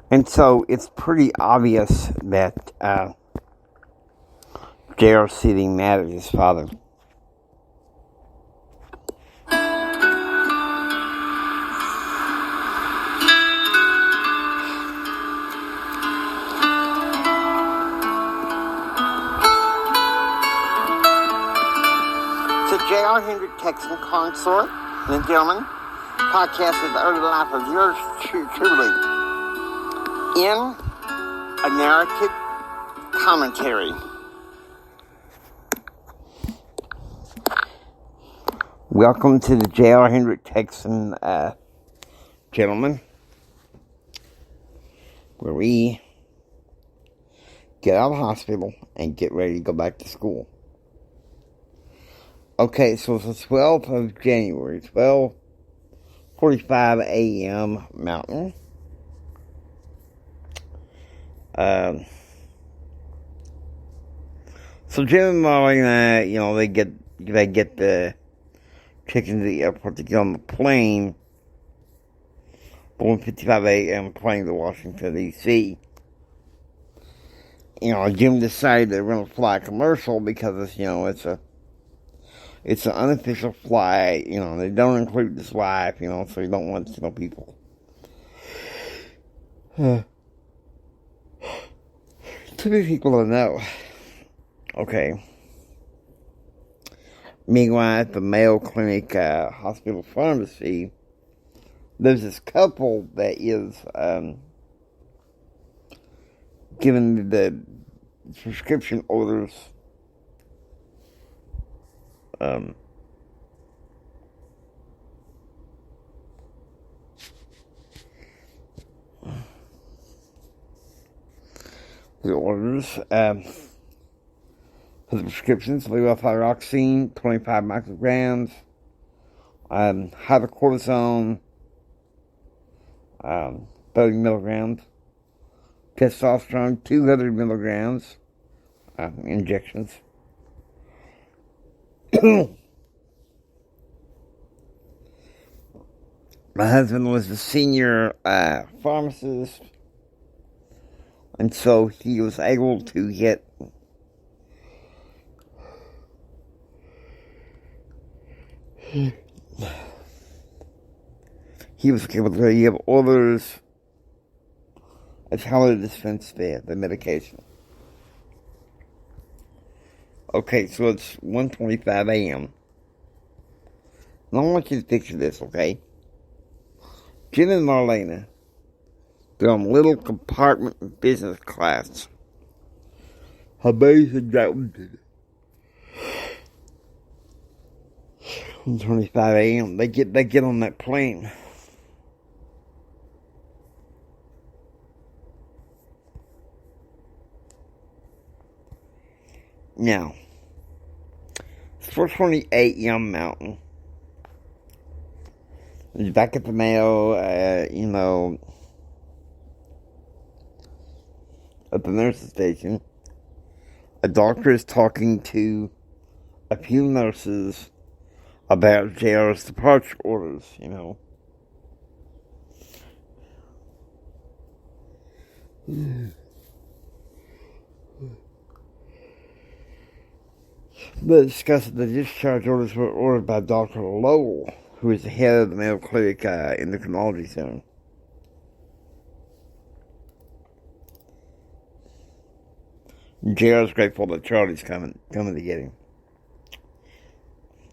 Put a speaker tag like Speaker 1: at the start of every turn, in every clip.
Speaker 1: And so it's pretty obvious that J.R. Seething mad at his father. So J.R. Hendrick, Texan consort, and gentlemen, podcast of the early life of yours truly in a narrative commentary. Welcome to the J.R. Hendrick Texan, gentlemen, where we get out of the hospital and get ready to go back to school. Okay, so it's the 12th of January, 12:45 a.m. Mountain. So Jim and Molly, they get the chicken to the airport to get on the plane. 1:55 a.m. plane to Washington D.C. Jim decided they're going to fly commercial because it's an unofficial flight. They don't include his wife. So you don't want people. Too many people don't know. Okay. Meanwhile, at the Mayo Clinic Hospital Pharmacy, there's this couple that is given the prescription orders for the prescriptions: levothyroxine, 25 micrograms, hydrocortisone, 30 milligrams, testosterone, 200 milligrams, injections. My husband was the senior pharmacist, and so he was able to get give orders of how to dispense the medication. Okay, so it's 1:25 a.m. And I want you to picture this, okay? Jim and Marlena, they're on little compartment business class. Amazing that we did. 1:25 a.m. They get on that plane. Now, it's 4:28 a.m. Mountain. He's back at the Mayo, at the nurse's station. A doctor is talking to a few nurses about JR's departure orders, They discussed the discharge orders were ordered by Dr. Lowell, who is the head of the Mayo Clinic Endocrinology Center. JR's grateful that Charlie's coming to get him.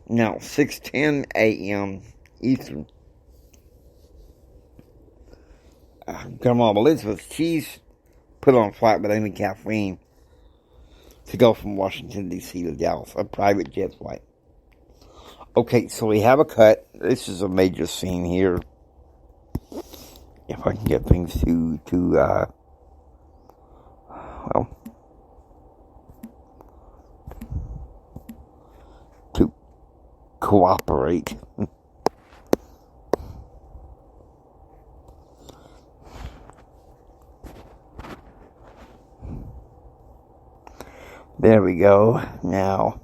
Speaker 1: Now, 6:10 a.m. Eastern. Grandma Elizabeth, she's put on a flight with Amy Kathleen to go from Washington, D.C. to Dallas, a private jet flight. Okay, so we have a cut. This is a major scene here. If I can get things to cooperate. There we go. Now,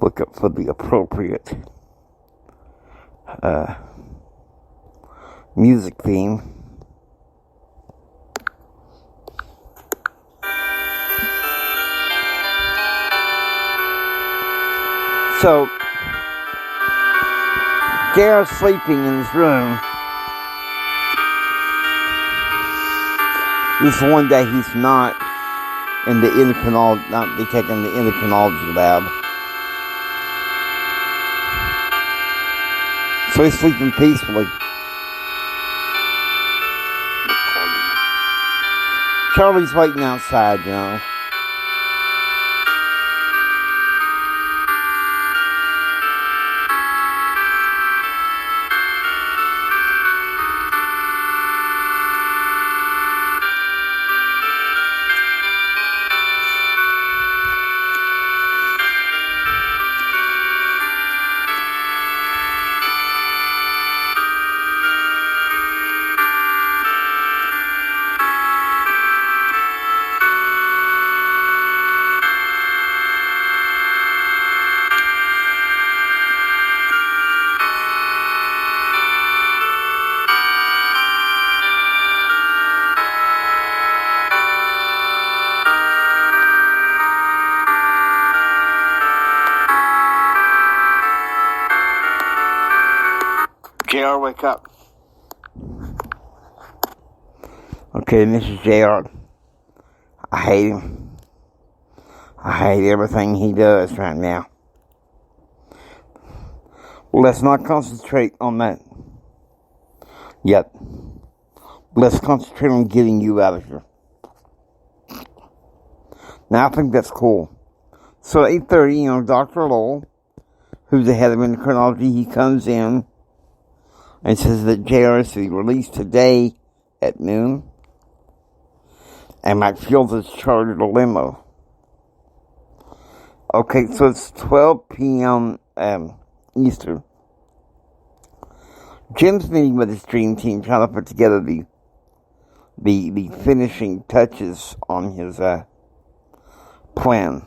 Speaker 1: look up for the appropriate music theme. So, JR's sleeping in his room. This one day he's not in the endocrinology, not be taking the endocrinology lab. So he's sleeping peacefully. Charlie's waiting outside, you know. JR, wake up. Okay, this is JR. I hate him. I hate everything he does right now. Well, let's not concentrate on that yet. Let's concentrate on getting you out of here. Now, I think that's cool. So at 8:30, Dr. Lowell, who's the head of endocrinology, he comes in and says that JR is to be released today at noon. And Mike Fields is chartered a limo. Okay, so it's 12 p.m. Eastern. Jim's meeting with his dream team, trying to put together the finishing touches on his plan.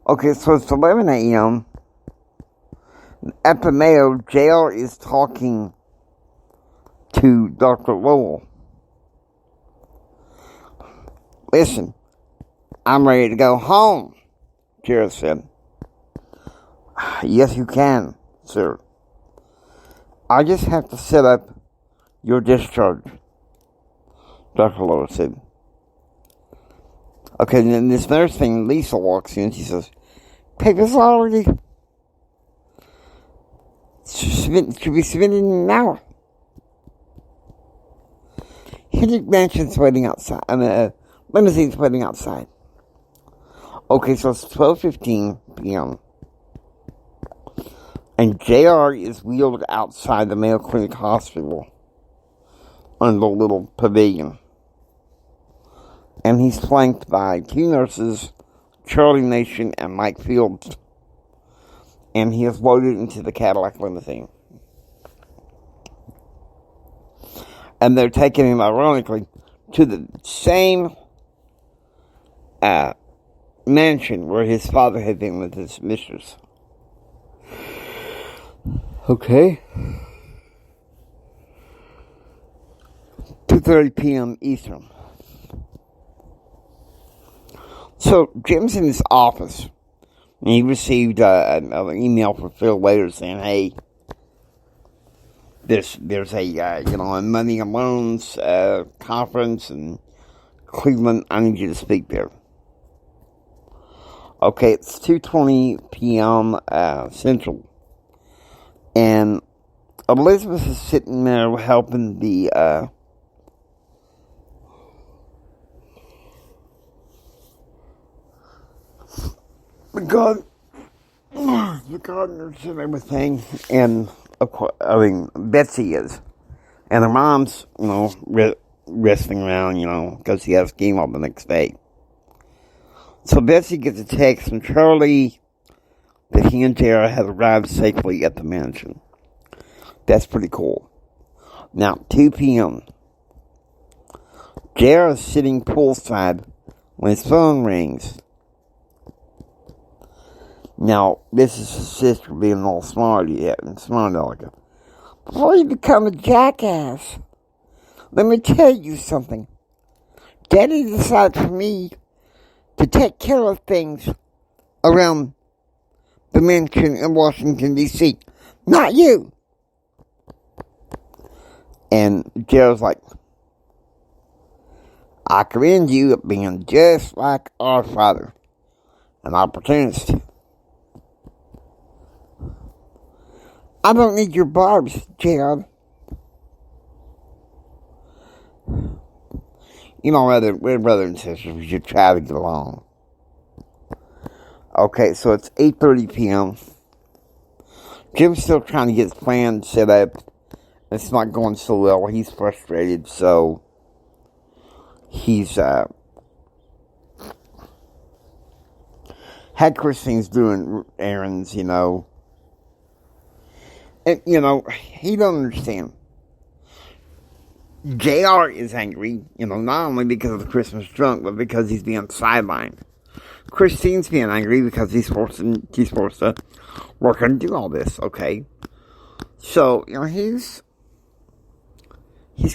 Speaker 1: Okay, so it's 11 a.m. At the Mayo, JR is talking to Dr. Lowell. Listen, I'm ready to go home, JR said. Yes, you can, sir. I just have to set up your discharge, Dr. Lowell said. Okay, then this nurse thing, Lisa walks in. She says, "Paper's already should be submitted in an hour. Hendrick Mansion's waiting outside. Limousine's waiting outside." Okay, so it's 12:15 p.m. And JR is wheeled outside the Mayo Clinic Hospital on the little pavilion. And he's flanked by two nurses, Charlie Nation and Mike Fields. And he is loaded into the Cadillac limousine. And they're taking him, ironically, to the same mansion where his father had been with his mistress. Okay. 2:30 p.m. Eastern. So, Jim's in his office. And he received an email from Phil later saying, "Hey, there's a money and loans conference in Cleveland. I need you to speak there." Okay, it's 2:20 p.m. Central. And Elizabeth is sitting there helping the gardeners and everything, and Betsy is, and her mom's, wrestling around, because she has chemo the next day. So Betsy gets a text from Charlie that he and JR have arrived safely at the mansion. That's pretty cool. Now, 2 p.m. JR is sitting poolside when his phone rings. Now, this is his sister being all smart aleck. "Before you become a jackass, let me tell you something. Daddy decided for me to take care of things around the mansion in Washington, D.C. Not you. And Gerald's like, I commend you at being just like our father, an opportunist. I don't need your barbs, Gerald. You know, we're brother and sisters. We should try to get along. Okay, so it's 8:30 p.m. Jim's still trying to get his plan set up. It's not going so well. He's frustrated, so he's had Christine's doing errands, you know. And, you know, he don't understand. JR is angry, you know, not only because of the Christmas drunk, but because he's being sidelined. Christine's being angry because she's supposed to work and do all this, okay? So, you know, he's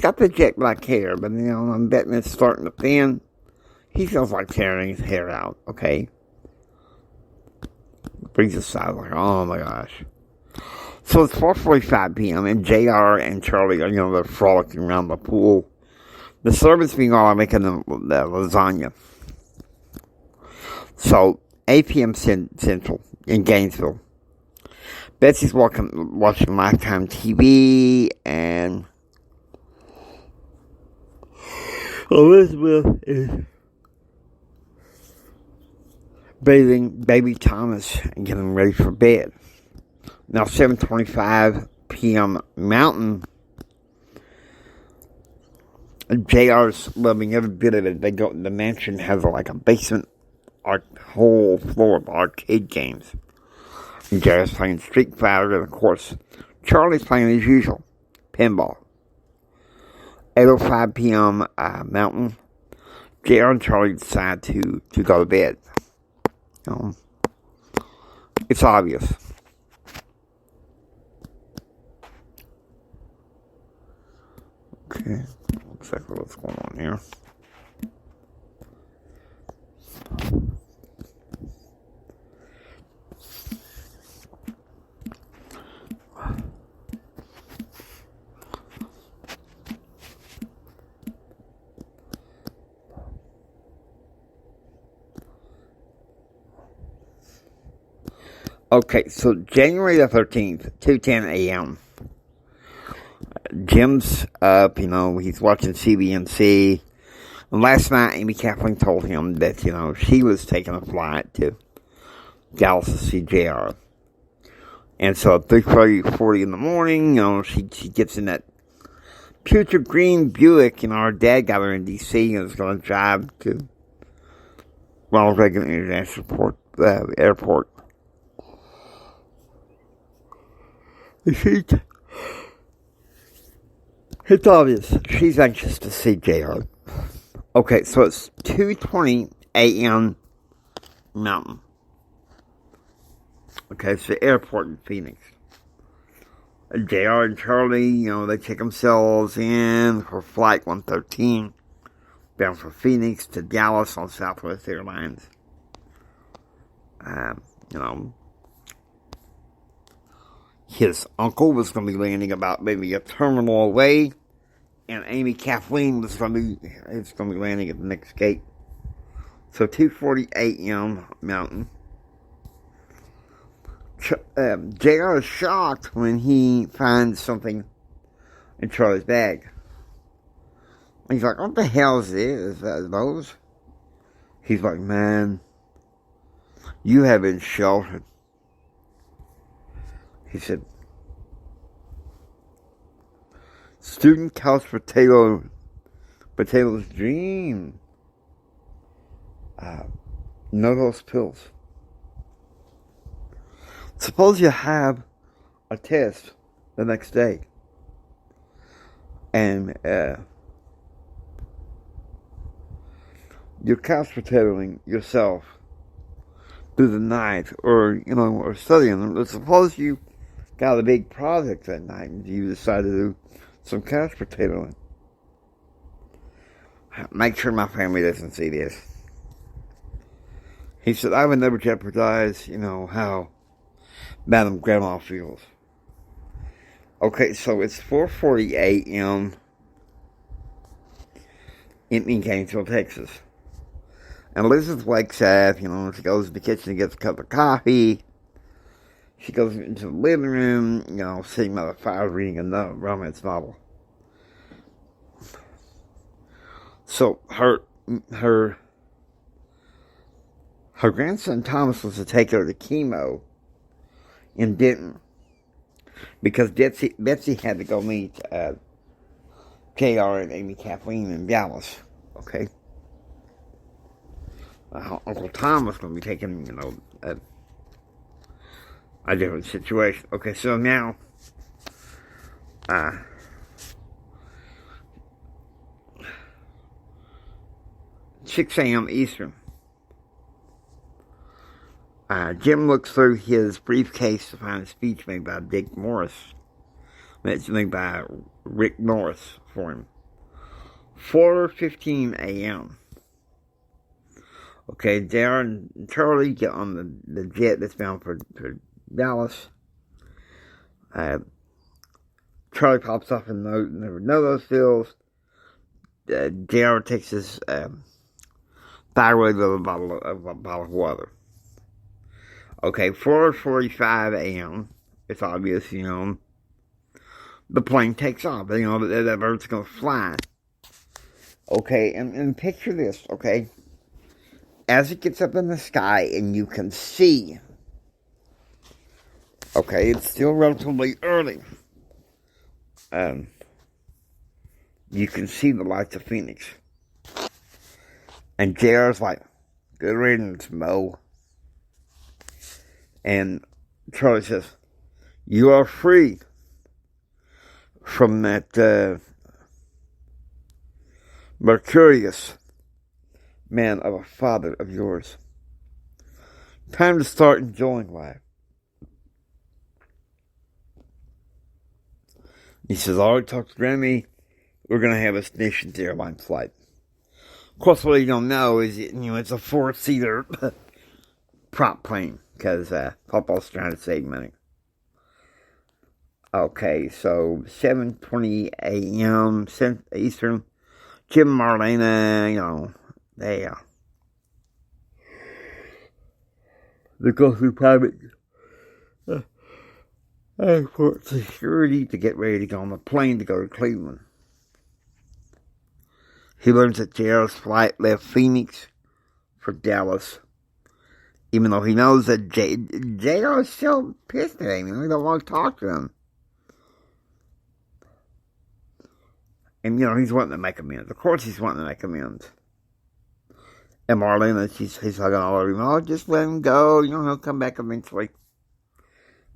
Speaker 1: got the jet black hair, but, you know, I'm betting it's starting to thin. He feels like tearing his hair out, okay? Brings us aside, like, oh my gosh. So it's 4:45 p.m. and JR and Charlie are, you know, they're frolicking around the pool. The servants meanwhile are making the lasagna. So 8 p.m. Central in Gainesville. Betsy's watching Lifetime TV, and Elizabeth is bathing baby Thomas and getting ready for bed. Now, 7:25 p.m. Mountain. JR's loving every bit of it. The mansion has like a basement, whole floor of arcade games. And JR's playing Street Fighter, and of course, Charlie's playing as usual, pinball. 8:05 p.m. Mountain. JR and Charlie decide to go to bed. It's obvious. Okay, looks like what's going on here. Okay, so January the 13th, 2:10 a.m. Jim's up, you know, he's watching CBNC. And last night, Amy Kathleen told him that, you know, she was taking a flight to Dallas to see JR. And so at 3:40 in the morning, you know, she gets in that putrid green Buick. You know, her dad got her in D.C. and was going to drive to Ronald Reagan International Airport. It's obvious. She's anxious to see JR. Okay, so it's 2:20 a.m. Mountain. Okay, it's the airport in Phoenix. JR and Charlie, you know, they check themselves in for Flight 113, bound from Phoenix to Dallas on Southwest Airlines. You know, his uncle was going to be landing about maybe a terminal away, and Amy Kathleen was going to be landing at the next gate. So 2:40 a.m. Mountain. JR is shocked when he finds something in Charlie's bag. He's like, what the hell is this? Is that those? He's like, man, you have been sheltered. He said, student couch potato's dream. No those pills. Suppose you have a test the next day, and you're couch potatoing yourself through the night, or you know, or studying. But suppose you got a big project that night, and you decide to do some couch potatoing. Make sure my family doesn't see this. He said, I would never jeopardize, you know, how Madam Grandma feels. Okay, so it's 4:40 a.m. in Gainesville, Texas. And Elizabeth wakes up, she goes to the kitchen and gets a cup of coffee. She goes into the living room, sitting by the fire reading a romance novel. So her grandson Thomas was to take her to chemo in Denton because Betsy had to go meet JR and Amy Kathleen in Dallas. Okay. Uncle Tom was going to be taking, a different situation. Okay, so now, 6 a.m. Eastern. Jim looks through his briefcase to find a speech made by Dick Morris. It's made by Rick Norris for him. 4:15 a.m. Okay, Darren and Charlie get on the jet that's bound for Dallas. Charlie pops off and never know those feels. JR takes his thyroid with a bottle of water. Okay, 4:45 a.m. It's obvious, the plane takes off. That bird's going to fly. Okay, and picture this, okay? As it gets up in the sky and you can see, okay, it's still relatively early. You can see the lights of Phoenix. And JR's like, good riddance, Mo. And Charlie says, you are free from that mercurious man of a father of yours. Time to start enjoying life. He says, I already talked to Grammy. We're going to have a Nations Airlines flight. Of course, what you don't know is, it's a 4-seater prop plane. Because Papa's trying to save money. Okay, so 7:20 a.m. Eastern. Jim and Marlena, they go through private airport security to get ready to go on the plane to go to Cleveland. He learns that JR's flight left Phoenix for Dallas. Even though he knows that JR is still pissed at him. He don't want to talk to him. And, he's wanting to make amends. Of course he's wanting to make amends. And Marlena, he's hugging all over him. Oh, just let him go. He'll come back eventually.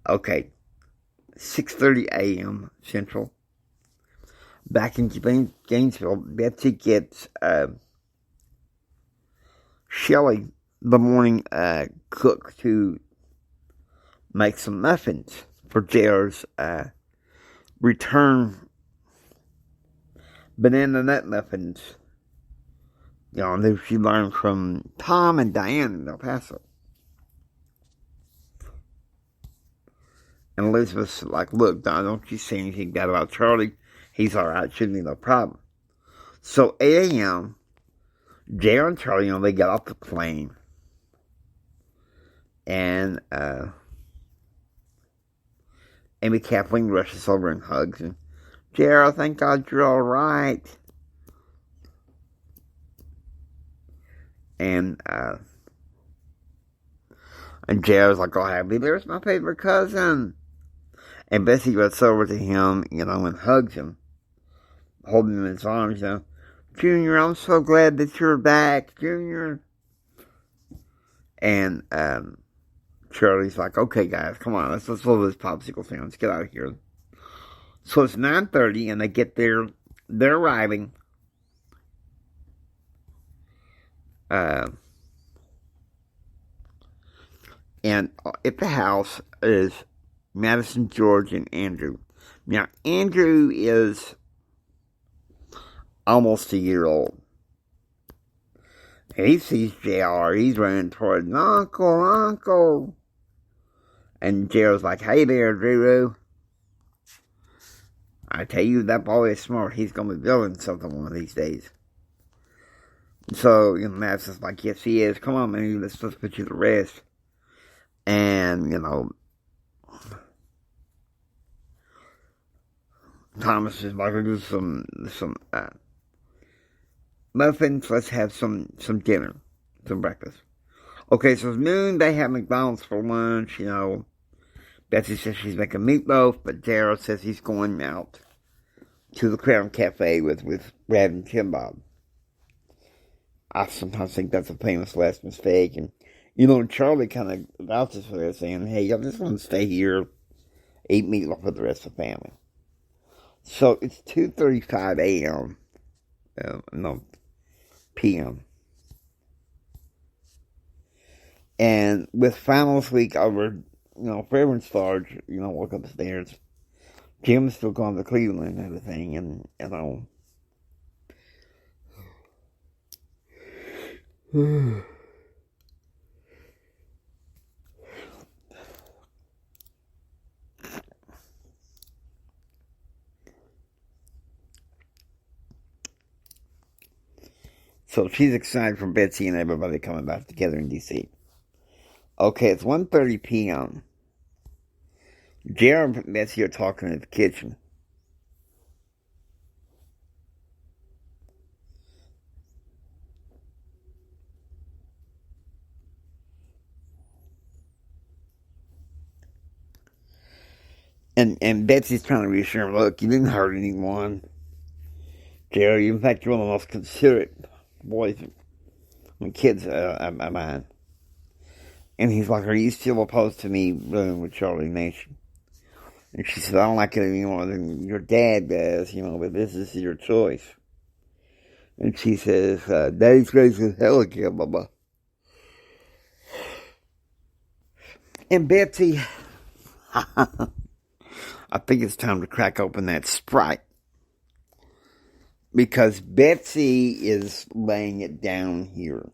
Speaker 1: Okay. 6:30 a.m. Central. Back in Gainesville, Betsy gets Shelley the morning cook to make some muffins for JR's return banana nut muffins. That she learned from Tom and Diane in El Paso. And Elizabeth's like, look, Don, don't you say anything bad about Charlie. He's alright, shouldn't be no problem. So 8 a.m., JR and Charlie, they got off the plane. And Amy Kathleen rushes over and hugs him. JR, thank God you're alright. And JR's like, oh, happy, there's my favorite cousin. And Bessie runs over to him, and hugs him, holding him in his arms, Junior, I'm so glad that you're back, Junior. And Charlie's like, okay, guys, come on, let's blow this popsicle thing. Let's get out of here. So it's 9:30, and they get there. They're arriving. And at the house is Madison, George, and Andrew. Now, Andrew is almost a year old. He sees JR. He's running toward Uncle. And Gerald's like, hey there, Drew. I tell you, that boy is smart. He's going to be building something one of these days. So, Matt's just like, yes, he is. Come on, man, let's put you to rest. And, Thomas is like, do some muffins. Let's have some dinner, some breakfast. Okay, so it's noon. They have McDonald's for lunch. Betsy says she's making meatloaf, but Gerald says he's going out to the Crown Cafe with Brad and Tim Bob. I sometimes think that's a famous last mistake, and Charlie kind of vouches for this, saying, "Hey, I just want to stay here, eat meatloaf with the rest of the family." So it's 2:35 a.m. No, p.m. And with finals week over, forever and Starge, walk upstairs. Jim's still going to Cleveland and everything, and so she's excited for Betsy and everybody coming back together in D.C. Okay, it's 1:30 p.m. Jared and Betsy are talking in the kitchen. And Betsy's trying to reassure him, look, you didn't hurt anyone. Jerry, in fact, you're one of the most considerate boys and kids of mine. And he's like, are you still opposed to me living with Charlie Nation? And she said, I don't like it any more than your dad does, but this is your choice. And she says, Daddy's crazy as hell again, blah, blah. And Betsy, I think it's time to crack open that Sprite. Because Betsy is laying it down here.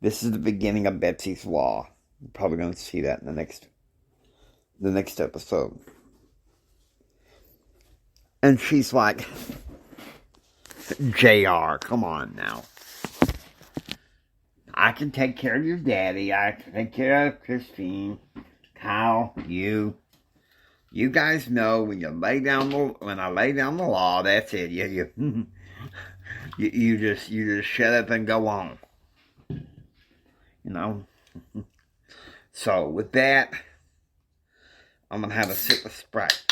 Speaker 1: This is the beginning of Betsy's Law. You're probably going to see that in the next episode. And she's like, JR, come on now. I can take care of your daddy. I can take care of Christine, Kyle, you. You guys know when I lay down the law, that's it. You just shut up and go on. So with that, I'm gonna have a sip of Sprite.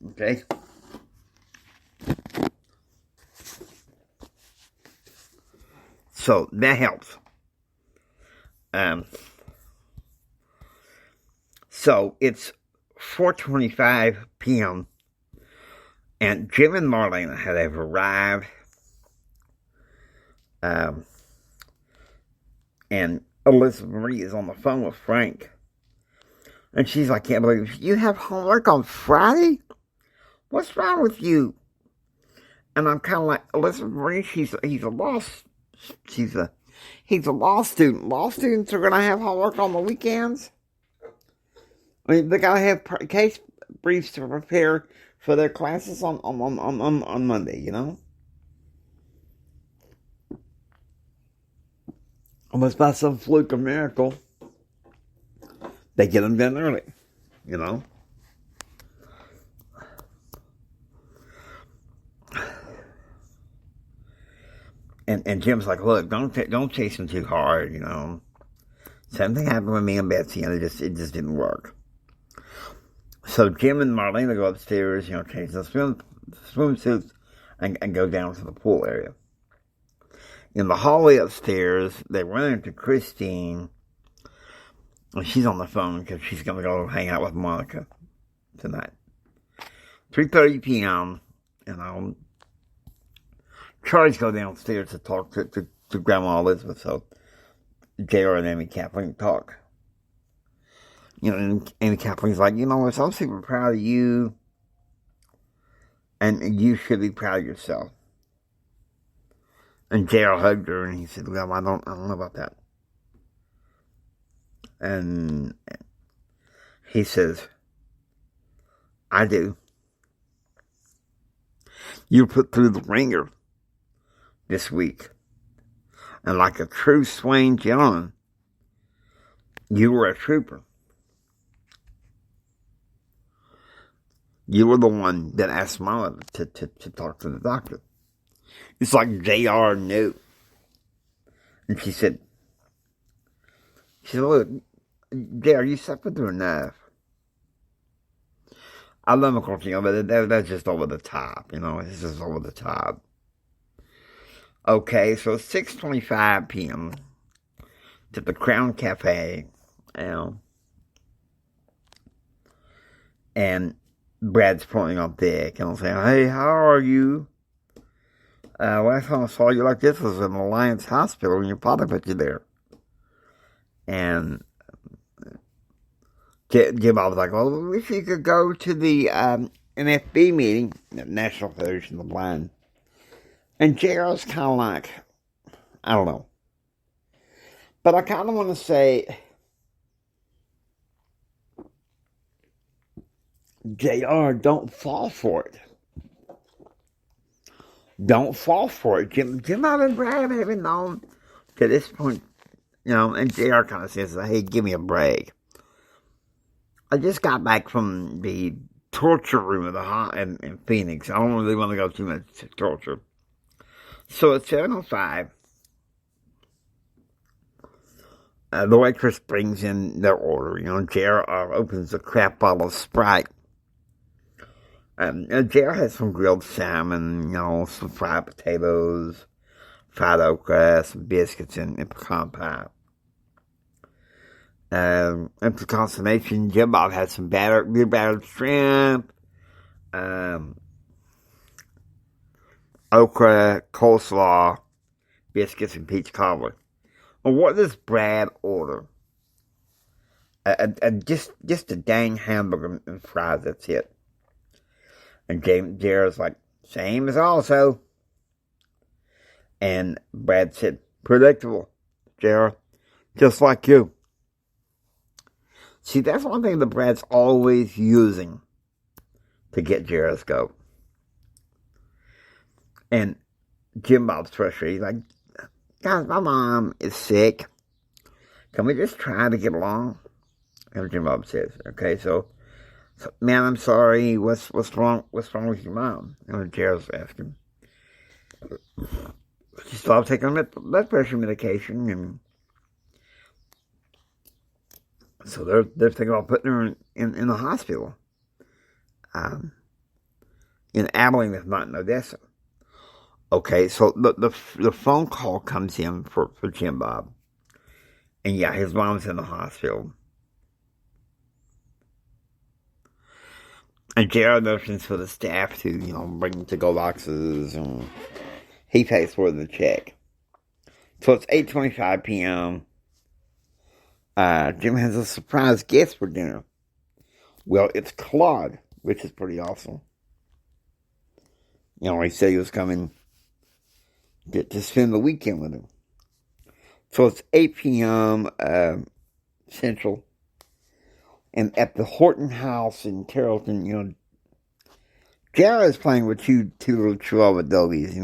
Speaker 1: Okay. So that helps. So it's 4:25 p.m. and Jim and Marlena have arrived. And Elizabeth Marie is on the phone with Frank. And she's like, I can't believe you have homework on Friday? What's wrong with you? And I'm kind of like, Elizabeth Marie, he's a law student. Law students are going to have homework on the weekends. I mean, they got to have case briefs to prepare for their classes on Monday, Unless by some fluke or miracle, they get them done early, And Jim's like, look, don't chase them too hard, Something happened with me and Betsy, and it just didn't work. So Jim and Marlena go upstairs, change the swimsuits, and go down to the pool area. In the hallway upstairs, they run into Christine, and she's on the phone because she's going to go hang out with Monica tonight. 3:30 p.m., Charlie's go downstairs to talk to Grandma Elizabeth, so JR and Amy Kathleen talk. And Amy Kathleen's like, I'm super proud of you, and you should be proud of yourself. And JR hugged her, and he said, well, I don't know about that. And he says, I do. You were put through the ringer this week. And like a true Swain gentleman, you were a trooper. You were the one that asked Mama to talk to the doctor. It's like JR knew. And she said, look, JR, you suffered through enough. I love my culture, but that's just over the top, it's just over the top. Okay, so it's 6:25 p.m. to the Crown Cafe, and Brad's pointing on Dick, and I'm saying, hey, how are you? Last time I saw you like this was in Alliance Hospital, and your father put you there. And Jim Bob was like, well, I wish you could go to the NFB meeting, the National Federation of the Blind. And JR's kind of like, I don't know. But I kind of want to say, JR, don't fall for it. Don't fall for it. Jim and Brad haven't known to this point, and JR kind of says, hey, give me a break. I just got back from the torture room of the in Phoenix. I don't really want to go too much to torture. So at 7:05, the waitress brings in their order. JR opens a crap bottle of Sprite. JR has some grilled salmon, some fried potatoes, fried okra, some biscuits, and pecan pie. And for consummation, Jim Bob had some battered shrimp, okra, coleslaw, biscuits, and peach cobbler. Well, what does Brad order? Just a dang hamburger and fries, that's it. And JR's like, same as also. And Brad said, predictable, JR, just like you. See, that's one thing that Brad's always using to get JR's goat. And Jim Bob's frustrated. He's like, guys, my mom is sick. Can we just try to get along? And Jim Bob says, okay, so man, I'm sorry. What's wrong? What's wrong with your mom? And JR's asking. She stopped taking blood pressure medication, and so they're thinking about putting her in the hospital. In Abilene, if not in Odessa. Okay, so the phone call comes in for Jim Bob. And yeah, his mom's in the hospital. And JR motions for the staff to, bring to-go boxes, and he pays for the check. So it's 8:25 p.m. Jim has a surprise guest for dinner. Well, it's Claude, which is pretty awesome. He said he was coming to spend the weekend with him. So it's 8 p.m. Central. And at the Horton House in Carrollton, JR is playing with two little Chihuahua doggies,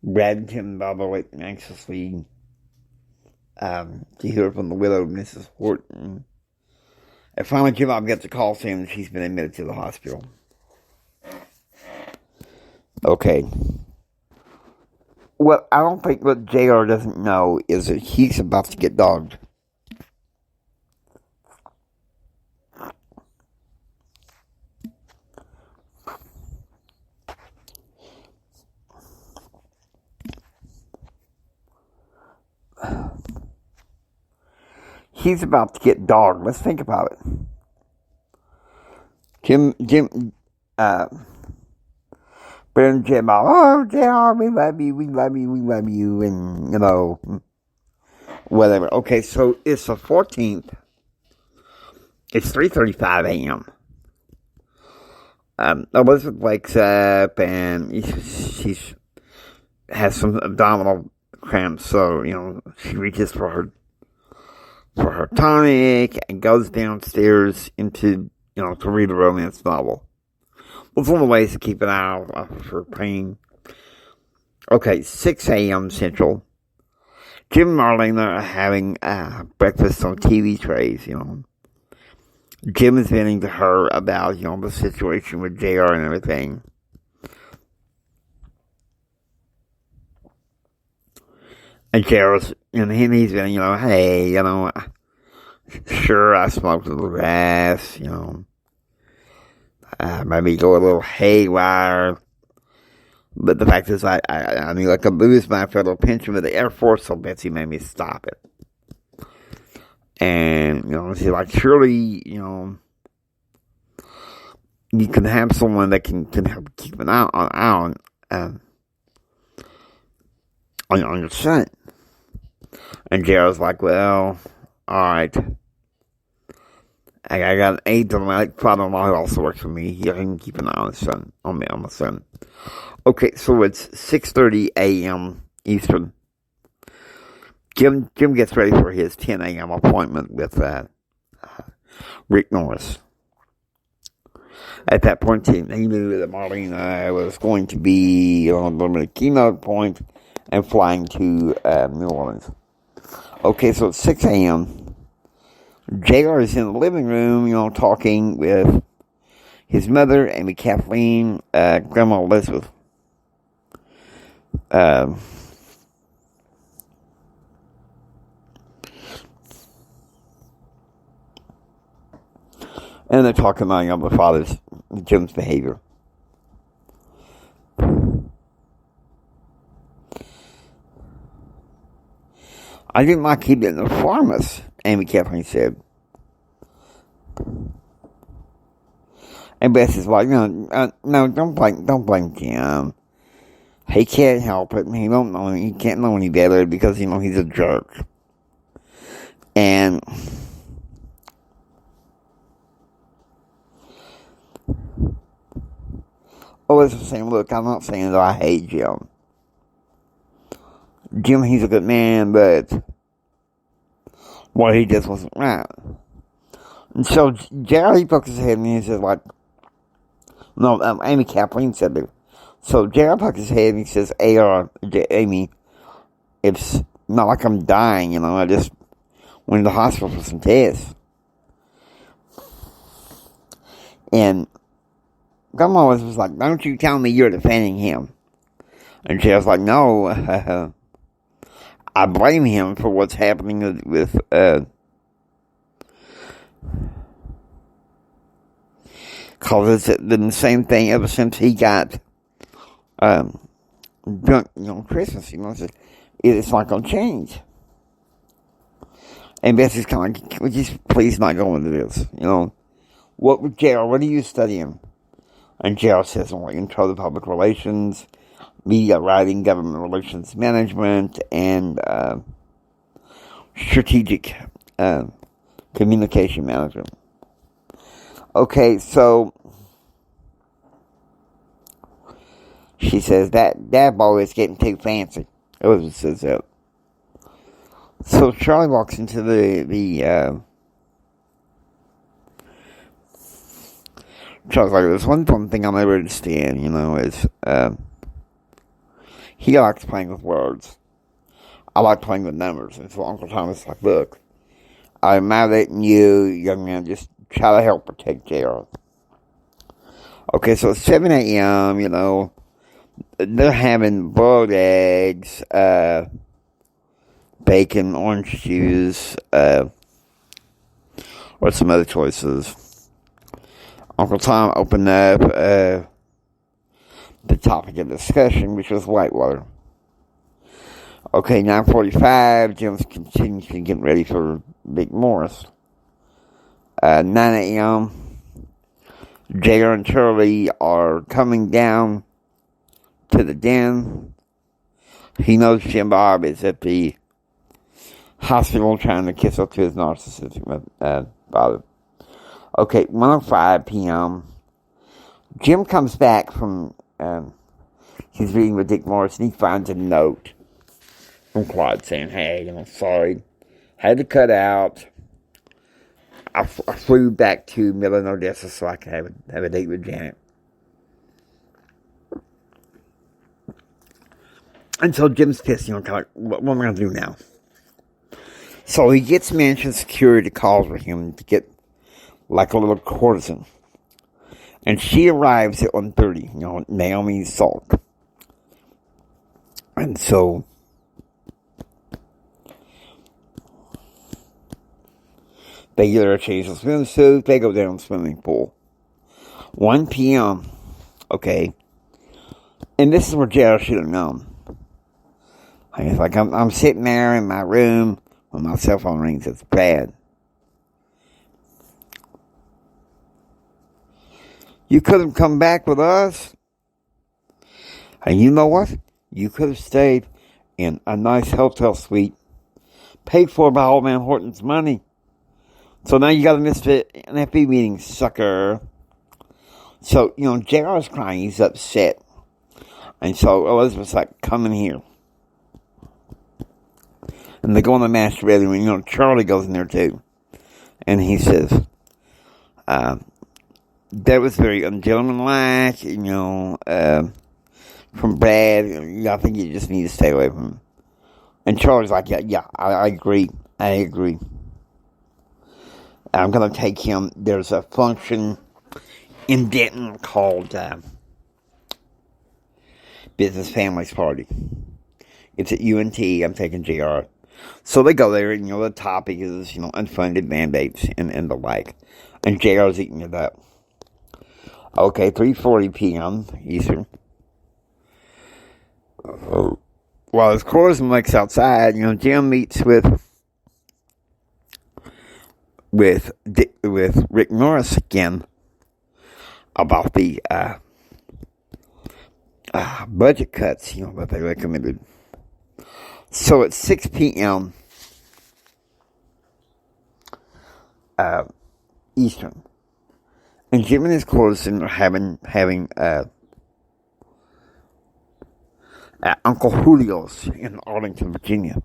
Speaker 1: Brad and Tim and Bob are waiting anxiously to hear from the widow, Mrs. Horton. And finally, Jim Bob gets a call saying that she's been admitted to the hospital. Okay. What I don't think what JR doesn't know is that he's about to get dogged. He's about to get dogged. Let's think about it. Brad and Jim, oh, JR, we love you, and, whatever. Okay, so it's the 14th. It's 3:35 a.m. Elizabeth wakes up, and has some abdominal cramps, so, she reaches for her tonic and goes downstairs into, to read a romance novel. It's one of the ways to keep an eye out for pain. Okay, 6 a.m. Central. Jim and Marlena are having breakfast on TV trays, Jim is venting to her about, the situation with JR and everything. And JR's, he's venting, hey, sure, I smoked a little grass, maybe go a little haywire. But the fact is, I could lose my federal pension with the Air Force, so Betsy made me stop it. And, she's like, surely, you can have someone that can help keep an eye on your son. And Jared's like, well, alright. I got an aide on my father-in-law who also works for me. He can keep an eye on his son, on my son. Okay, so it's 6:30 a.m. Eastern. Jim gets ready for his 10 a.m. appointment with Rick Norris. At that point, he knew that Marlena was going to be on the keynote point and flying to New Orleans. Okay, so it's 6 a.m. JR is in the living room, talking with his mother, Amy Kathleen, Grandma Elizabeth. And they're talking about Jim's behavior. I didn't like he didn't inform us, Amy Kathleen said. And Bess is like, no, don't blame Jim. He can't help it. He can't know any better because, he's a jerk. And Elizabeth's saying, look, I'm not saying that I hate Jim. Jim, he's a good man, but what he did wasn't right. And so Jerry pokes his head and he says, Amy Kathleen said that. So Jerry pokes his head and he says, Amy, it's not like I'm dying, I just went to the hospital for some tests. And Grandma was like, don't you tell me you're defending him. And Jerry's like, no, I blame him for what's happening with because it's been the same thing ever since he got drunk, Christmas, it's not going to change. And Betsy's kind of like, would you please not go into this, what are you studying? And Gerald says, I'm intro to public relations, media writing, government relations management, and strategic communication management. Okay, so she says that boy is getting too fancy. Elizabeth says that. So Charlie walks into the Charlie's like, there's one thing I'll never understand, is he likes playing with words. I like playing with numbers. And so Uncle Thomas is like, look, I'm mad at you, young man, just try to help protect JR. Okay, so it's 7 a.m., they're having boiled eggs, bacon, orange juice, or some other choices. Uncle Tom opened up the topic of discussion, which was whitewater. Okay, 9:45, Jim's continuing to get ready for Big Morris. 9 a.m., JR and Charlie are coming down to the den. He knows Jim Bob is at the hospital trying to kiss up to his narcissistic father. Okay, 1:05 p.m. Jim comes back from He's reading with Dick Morris, and he finds a note from Claude saying, hey, sorry, had to cut out. I flew back to Milan, Odessa, so I could have a date with Janet. And so Jim's pissed, kind of like, what am I going to do now? So he gets mansion security to call for him to get like a little courtesan. And she arrives at 1:30, Naomi Salk. And so they get her a change of swimsuit. They go down the swimming pool. 1 p.m. Okay. And this is where Jared should have known. It's like I'm sitting there in my room when my cell phone rings. It's bad. You could have come back with us. And you know what? You could have stayed in a nice hotel suite paid for by old man Horton's money. So now you got to miss an FB meeting, sucker. So, JR's crying. He's upset. And so Elizabeth's like, come in here. And they go in the master bedroom. Charlie goes in there too. And he says, that was very ungentlemanlike, from Brad. I think you just need to stay away from him. And Charlie's like, yeah, I agree. I agree. I'm going to take him. There's a function in Denton called Business Families Party. It's at UNT. I'm taking JR. So they go there, and, the topic is, unfunded mandates and the like. And JR's eating it up. Okay, 3:40 p.m. Eastern. While his courtesan wakes outside, Jim meets with Rick Norris again about the budget cuts, that they recommended. So at 6 p.m. Eastern, and Jim and his courtesan are having Uncle Julio's in Arlington, Virginia.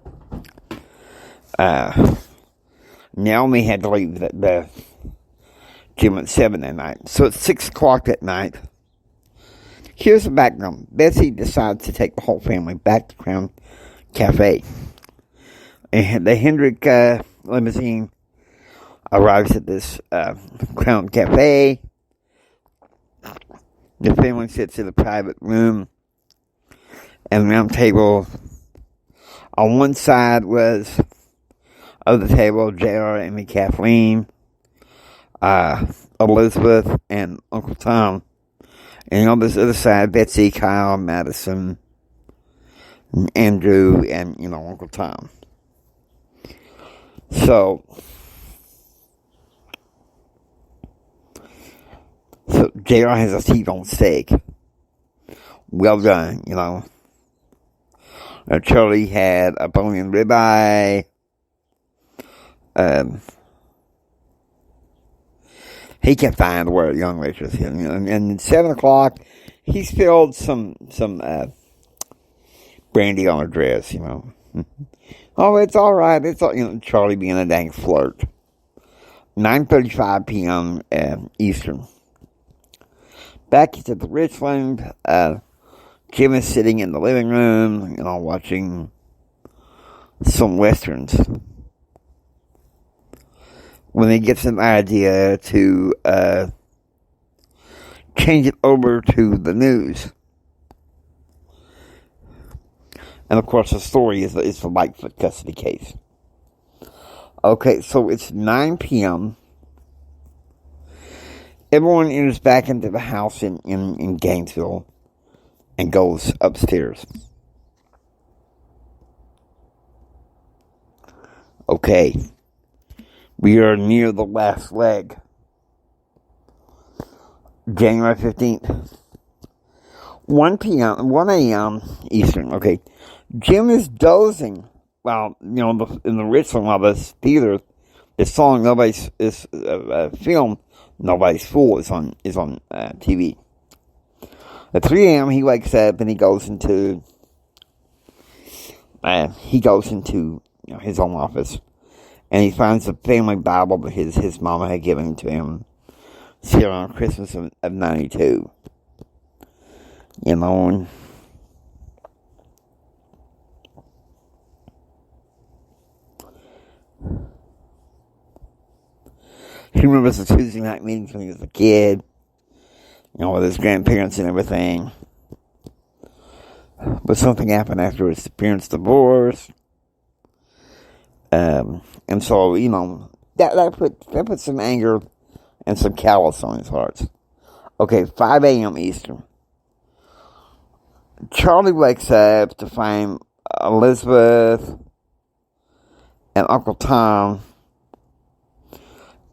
Speaker 1: Naomi had to leave the gym at 7 that night. So it's 6 o'clock that night. Here's the background. Betsy decides to take the whole family back to Crown Cafe. And the Hendrick limousine arrives at this Crown Cafe. The family sits in a private room. And round table, on one side of the table, J.R., Amy, Kathleen, Elizabeth, and Uncle Tom. And on this other side, Betsy, Kyle, Madison, Andrew, and, Uncle Tom. So J.R. has a T-bone steak. Well done, Charlie had a bone-in ribeye. He kept finding the word young waitress. And at 7 o'clock, he spilled some brandy on her dress, Oh, it's all right. It's all, Charlie being a dang flirt. 9:35 p.m. Eastern. Back at the Richland, Jim is sitting in the living room, watching some westerns. When he gets an idea to change it over to the news. And of course the story is the Lightfoot custody case. Okay, so it's 9 p.m. Everyone enters back into the house in Gainesville and goes upstairs. Okay. We are near the last leg. January 15th. 1 a.m. Eastern. Okay. Jim is dozing while, in the Richland, while this theater, this song, film, Nobody's Fool is on TV. At 3 a.m., he wakes up and he goes into his own office, and he finds the family Bible that his mama had given to him around Christmas of 92. You know, and he remembers the Tuesday night meetings when he was a kid, with his grandparents and everything. But something happened after his parents' divorce. And so, that put some anger and some callous on his heart. Okay, 5 a.m. Eastern. Charlie wakes up to find Elizabeth and Uncle Tom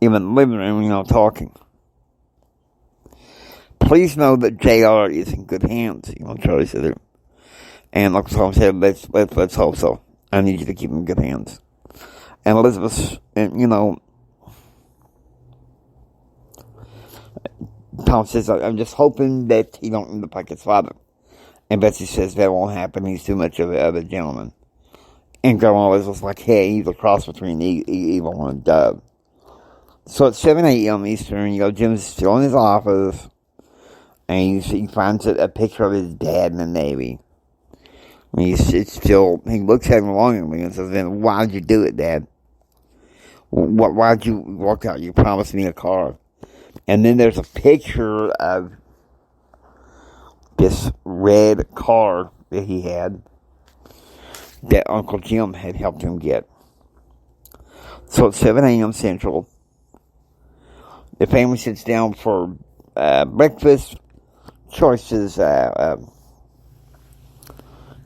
Speaker 1: in the living room, talking. Please know that JR is in good hands, Charlie said it. And Uncle Tom said, let's hope so. I need you to keep him in good hands. And Elizabeth, Tom says, I'm just hoping that he don't end up like his father. And Betsy says, that won't happen. He's too much of a gentleman. And Grandma was like, hey, he's a cross between evil and a dove. So at 7 a.m. Eastern, Jim's still in his office. And he finds a picture of his dad in the Navy. He looks at him longingly and says, then why'd you do it, Dad? Why'd you walk out? You promised me a car. And then there's a picture of this red car that he had that Uncle Jim had helped him get. So at 7 a.m. Central, the family sits down for breakfast. Choices,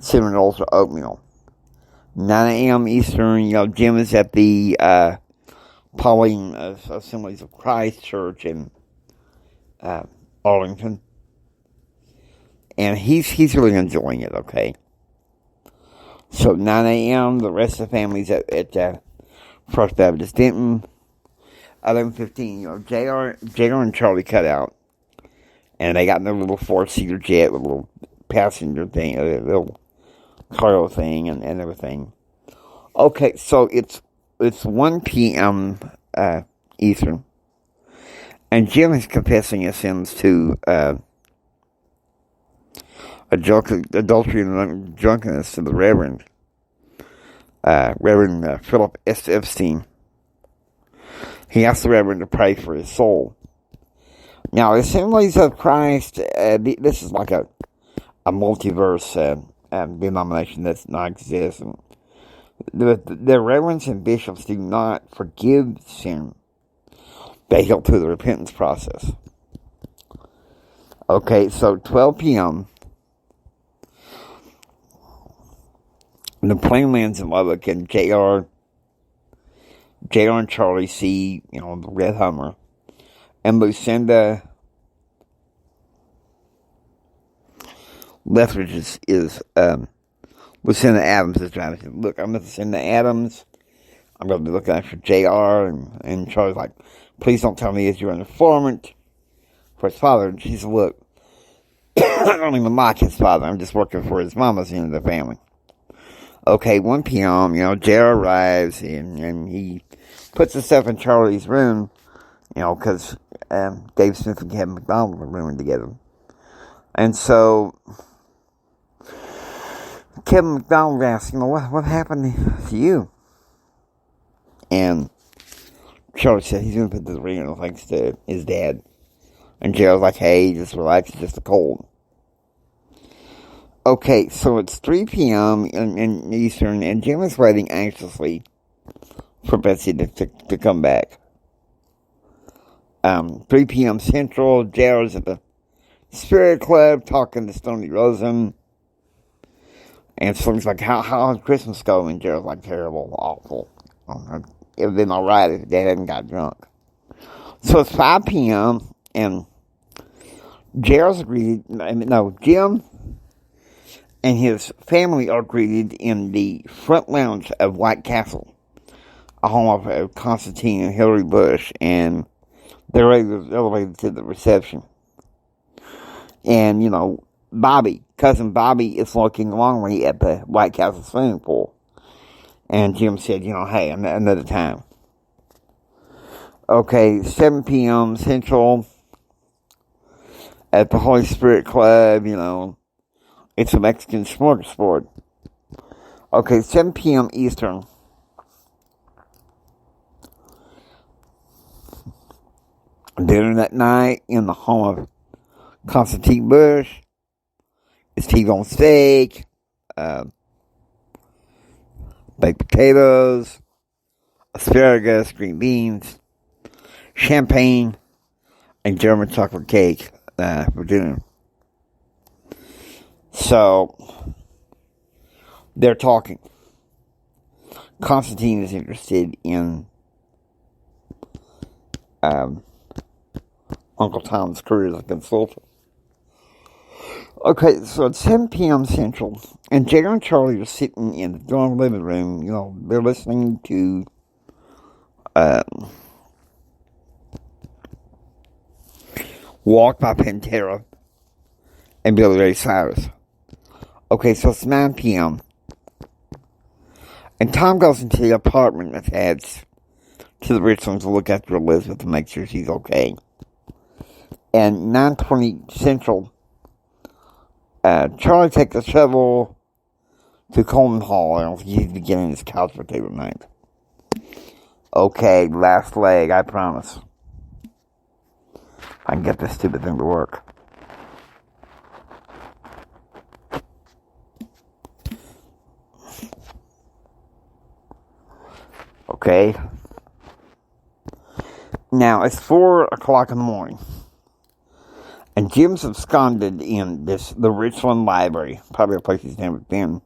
Speaker 1: cinnamon rolls or oatmeal. 9 a.m. Eastern, Jim is at the Pauline Assemblies of Christ Church in Arlington. And he's really enjoying it, okay? So 9 a.m., the rest of the family's at First Baptist Denton. 11:15, JR and Charlie cut out. And they got in their little four-seater jet, a little passenger thing, a little cargo thing and everything. Okay, so it's 1 p.m. Eastern. And Jim is confessing his sins to adultery and drunkenness to the Reverend Philip S. Epstein. He asked the Reverend to pray for his soul. Now, the Assemblies of Christ, this is like a multiverse denomination that's non-existent. The reverends and bishops do not forgive sin. They help through the repentance process. Okay, so 12 p.m., the plane lands in Lubbock, and JR and Charlie see, the red Hummer. And Lucinda Lethbridge is Lucinda Adams is driving. She said, look, I'm Lucinda Adams. I'm going to be looking after JR. And Charlie's like, please don't tell me that you're an informant for his father. And she said, look, I don't even like his father. I'm just working for his mama's end of the family. Okay, 1 p.m., JR arrives and he puts the stuff in Charlie's room. Because Dave Smith and Kevin McDonald were rooming together. And so, Kevin McDonald asked, what happened to you? And Charlie said he's going to put the ring on thanks to his dad. And Gerald's like, hey, just relax, it's just a cold. Okay, so it's 3 p.m. in Eastern, and Jim is waiting anxiously for Betsy to come back. 3 p.m. Central, JR's at the Spirit Club talking to Stoney Rosen. And Stoney's like, how's Christmas going? And JR's like, terrible, awful. It would have been alright if Dad hadn't got drunk. So it's 5 p.m. and Jim and his family are greeted in the front lounge of White Castle, a home of Constantine and Hillary Bush, and they're elevated to the reception. And, cousin Bobby is looking longingly at the White Castle swimming pool. And Jim said, hey, another time. Okay, 7 p.m. Central at the Holy Spirit Club, it's a Mexican smorgasbord. Okay, 7 p.m. Eastern. Dinner that night in the home of Constantine Bush. It's T-bone steak, baked potatoes, asparagus, green beans, champagne, and German chocolate cake for dinner. So, they're talking. Constantine is interested in Uncle Tom's career as a consultant. Okay, so it's 7 p.m. Central, and Jr. and Charlie are sitting in the dorm living room. They're listening to Walk by Pantera and Billy Ray Cyrus. Okay, so it's 9 p.m. And Tom goes into the apartment and heads to the Richlands to look after Elizabeth and make sure she's okay. And 9:20 Central, Charlie takes a shovel to Coleman Hall. I don't think he's beginning his couch potato night. Okay, last leg, I promise. I can get this stupid thing to work. Okay. Now, it's 4 o'clock in the morning. And Jim's absconded in the Richland Library. Probably a place he's never been.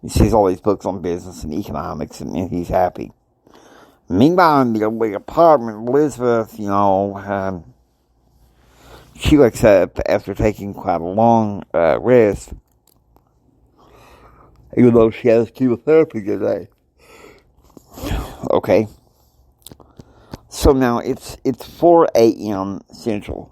Speaker 1: He sees all these books on business and economics, and he's happy. Meanwhile, in the apartment, Elizabeth, she wakes up after taking quite a long rest. Even though she has chemotherapy today. Okay. So now it's 4 a.m. Central.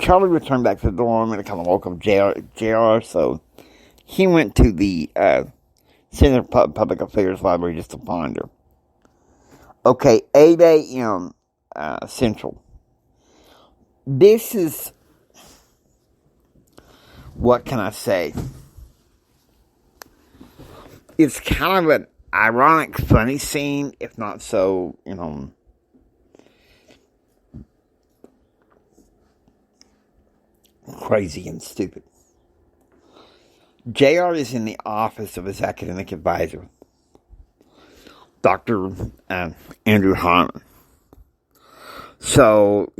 Speaker 1: Charlie returned back to the dorm and it kind of woke up JR, so he went to the Center for Public Affairs Library just to find her. Okay, 8 a.m. Central. This is, what can I say? It's kind of an ironic, funny scene, if not so, crazy and stupid. JR is in the office of his academic advisor, Dr. Andrew Harmon. So,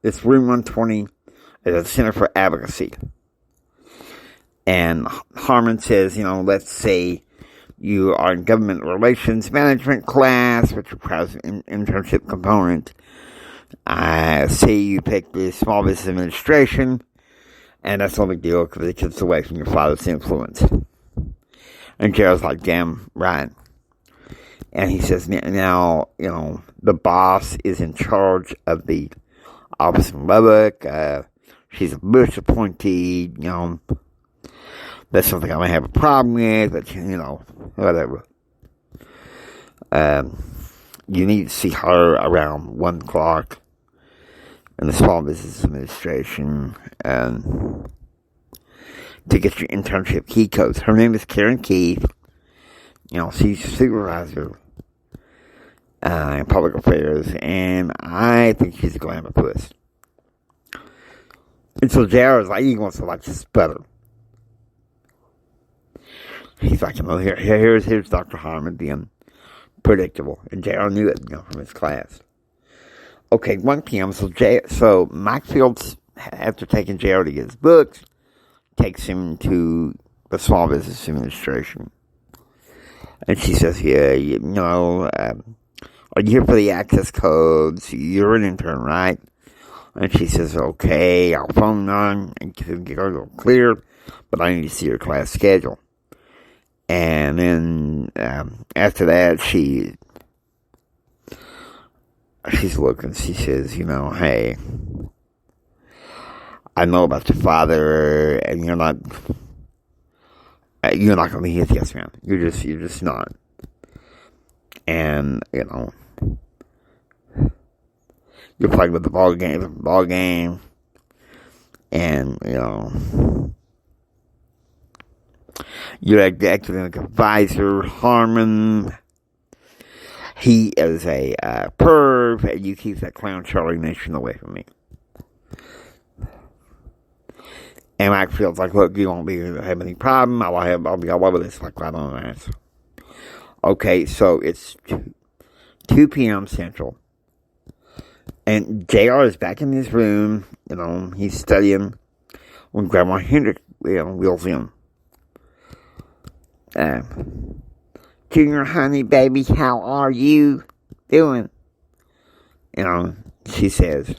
Speaker 1: it's room 120 at the Center for Advocacy. And Harmon says, let's say you are in government relations management class, which requires an internship component. Say you pick the small business administration, and that's no big deal because it gets away from your father's influence. And Gerald's like, damn right. And he says, now, the boss is in charge of the office in Lubbock. She's a Bush appointee, That's something I might have a problem with, but, whatever. You need to see her around 1 o'clock in the Small Business Administration to get your internship key codes. Her name is Karen Keith. She's supervisor in public affairs, and I think she's a glamour puss. And so Jared's like, he wants to just sputter. He's like, here's Dr. Harmon being predictable. And Jared knew it, from his class. Okay, 1 p.m. So Mike Fields, after taking Jared to get his books, takes him to the Small Business Administration. And she says, are you here for the access codes? You're an intern, right? And she says, okay, I'll phone on and get her cleared, but I need to see your class schedule. And then, after that, she she's looking. She says, hey, I know about your father, and you're not going to be his yes man. You're just not. And, you're playing with the ball game, and, you're acting like advisor, Harmon. He is a perv, and you keep that clown Charlie Nation away from me. And Mike feels like, look, you won't have any problem. I'll be all over this like right on the ass. Okay, so it's 2 p.m. Central. And JR is back in his room. He's studying when Grandma Hendrick wheels in. Junior, honey, baby, how are you doing? She says.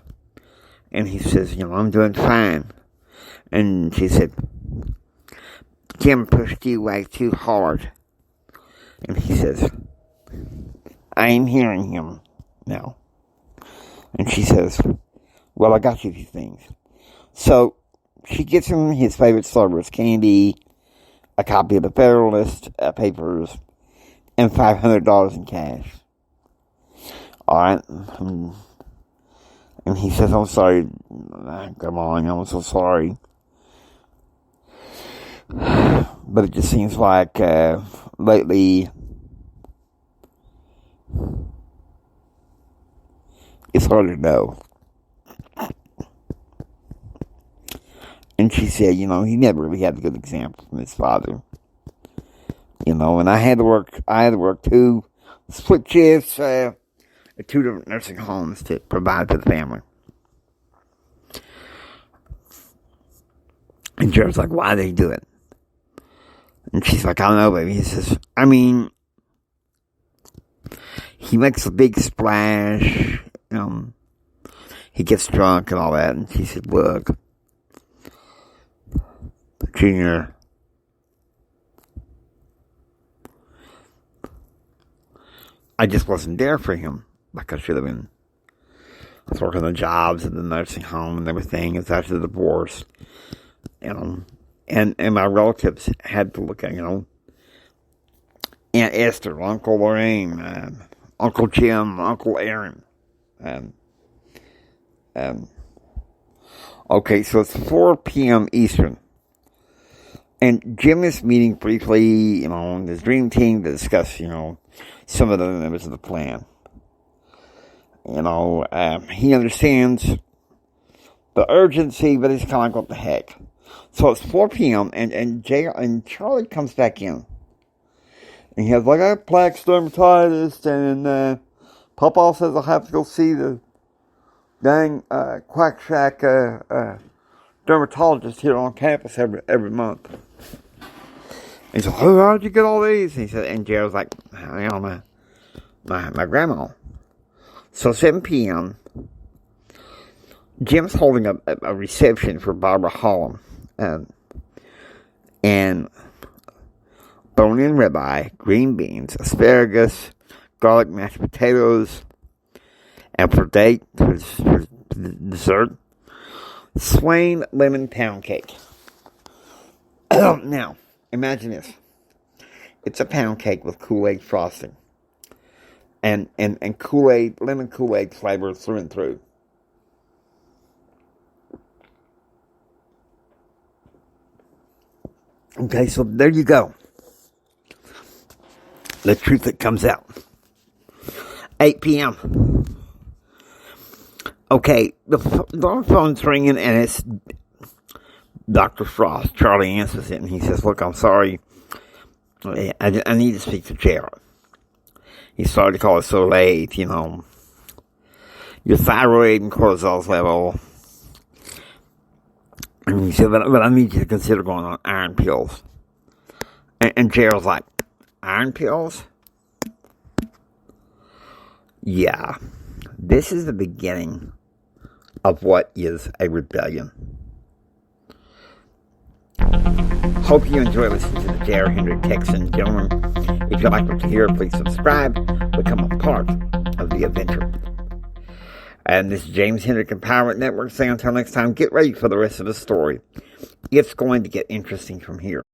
Speaker 1: And he says, I'm doing fine. And she said, Jim pushed you way too hard. And he says, I am hearing him now. And she says, well, I got you these things. So she gets him his favorite Starburst candy, a copy of the Federalist papers, and $500 in cash. Alright. And he says, I'm sorry, Grandma, I'm so sorry. But it just seems like lately it's hard to know. And she said, he never really had a good example from his father. And I had to work 2 split shifts at 2 different nursing homes to provide for the family. And Jared's like, why do they do it? And she's like, I don't know, baby. He says, he makes a big splash. He gets drunk and all that. And she said, look, Junior, I just wasn't there for him like I should have been. I was working the jobs at the nursing home and everything. It's after the divorce. And my relatives had to look at, Aunt Esther, Uncle Lorraine, Uncle Jim, Uncle Aaron. Okay, so it's 4 p.m. Eastern. And Jim is meeting briefly, his dream team to discuss, some of the members of the plan. He understands the urgency, but he's kind of like, what the heck? So it's 4 p.m. and Charlie comes back in. And he has like, I have plaque dermatitis, and Papa says I'll have to go see the dang Quack Shack dermatologist here on campus every month. And he said, oh, how'd you get all these? And he said, and Gerald's like, my grandma. So 7 p.m. Jim's holding a reception for Barbara Holland. And bone-in ribeye, green beans, asparagus, garlic mashed potatoes, and for dessert, Swain lemon pound cake. Now, imagine this. It's a pound cake with Kool-Aid frosting. And Kool-Aid, lemon Kool-Aid flavor through and through. Okay, so there you go. The truth that comes out. 8 p.m. Okay, the phone's ringing and it's Dr. Frost. Charlie answers it and he says, look, I'm sorry. I need to speak to Jared. He's sorry to call it so late, Your thyroid and cortisol's level. And he said, but I need you to consider going on iron pills. And Gerald's like, iron pills? Yeah. This is the beginning of what is a rebellion. Hope you enjoy listening to the J.R. Hendrick Texan Gentleman. If you like what you hear, please subscribe. Become a part of the adventure. And this is James Hendrick Empowerment Network saying until next time, get ready for the rest of the story. It's going to get interesting from here.